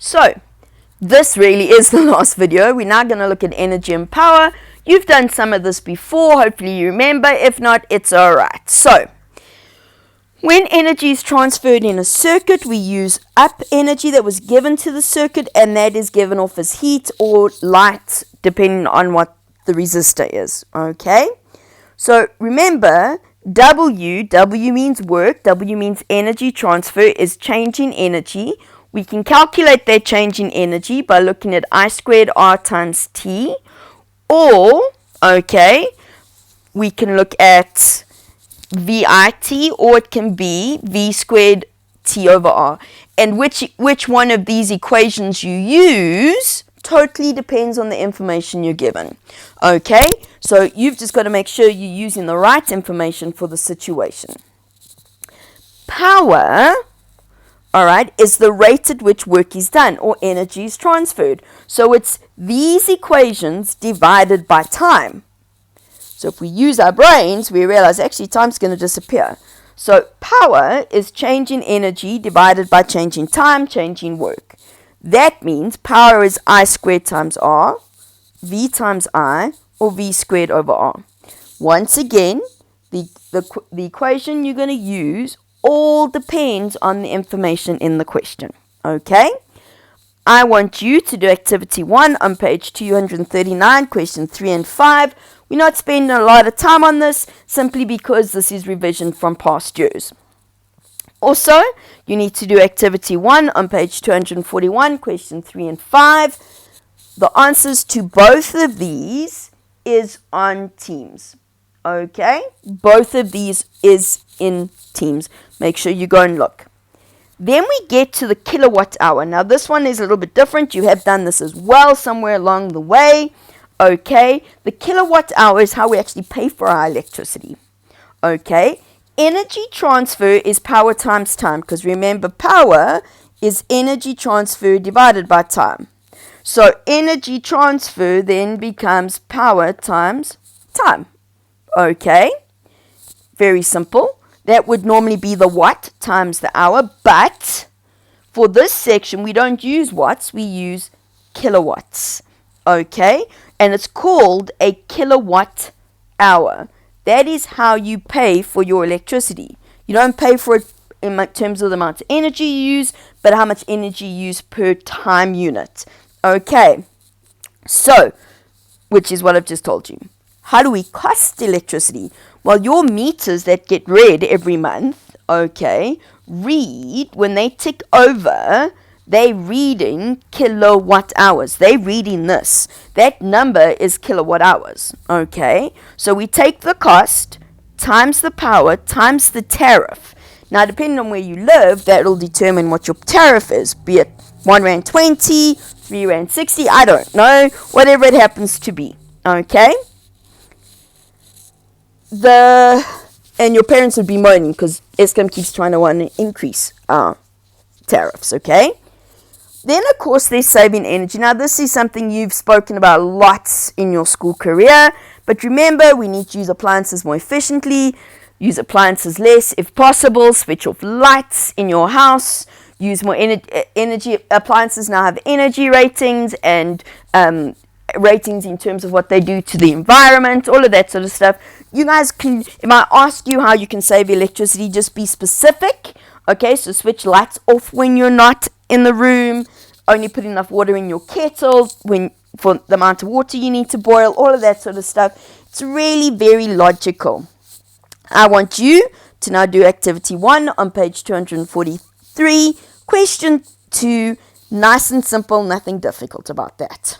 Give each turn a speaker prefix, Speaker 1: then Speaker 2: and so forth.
Speaker 1: So, this really is the last video. We're now going to look at energy and power. You've done some of this before. Hopefully you remember. If not, it's alright. So, when energy is transferred in a circuit, we use up energy that was given to the circuit, and that is given off as heat or light, depending on what the resistor is. Okay? So, remember, W means work, W means energy transfer, is change in energy. We can calculate that change in energy by looking at I squared R times T, or, okay, we can look at VIT, or it can be V squared T over R. And which one of these equations you use totally depends on the information you're given. Okay, so you've just got to make sure you're using the right information for the situation. Power, all right, is the rate at which work is done or energy is transferred. So it's these equations divided by time. So if we use our brains, we realize actually time's going to disappear. So power is change in energy divided by change in time, change in work. That means power is I squared times R, V times I, or V squared over R. Once again, the equation you're going to use all depends on the information in the question. Okay? I want you to do activity 1 on page 239, question 3 and 5. We're not spending a lot of time on this simply because this is revision from past years. Also, you need to do activity 1 on page 241, question 3 and 5. The answers to both of these is on Teams. Okay? Both of these is in Teams. Make sure you go and look. Then we get to the kilowatt hour. Now this one is a little bit different. You have done this as well somewhere along the way. Okay? The kilowatt hour is how we actually pay for our electricity. Okay? Energy transfer is power times time, because remember, power is energy transfer divided by time. So energy transfer then becomes power times time. Okay? Very simple. That would normally be the watt times the hour, but for this section we don't use watts, we use kilowatts. Okay? And it's called a kilowatt hour. That is how you pay for your electricity. You don't pay for it in terms of the amount of energy you use, but how much energy you use per time unit. Okay, so, which is what I've just told you. How do we cost electricity? Well, your meters that get read every month, okay, read, when they tick over, they're reading kilowatt hours. They're reading this. That number is kilowatt hours. Okay? So we take the cost times the power times the tariff. Now, depending on where you live, that will determine what your tariff is. Be it R1.20, R3.60, I don't know. Whatever it happens to be. Okay? And your parents would be moaning because Eskom keeps trying to increase tariffs. Okay? Then, of course, there's saving energy. Now, this is something you've spoken about lots in your school career. But remember, we need to use appliances more efficiently. Use appliances less if possible. Switch off lights in your house. Use more energy. Appliances now have energy ratings and ratings in terms of what they do to the environment. All of that sort of stuff. You guys can, if I ask you how you can save electricity, just be specific. Okay, so switch lights off when you're not in the room, only put enough water in your kettle for the amount of water you need to boil, all of that sort of stuff. It's really very logical. I want you to now do activity 1 on page 243, question 2, nice and simple, nothing difficult about that.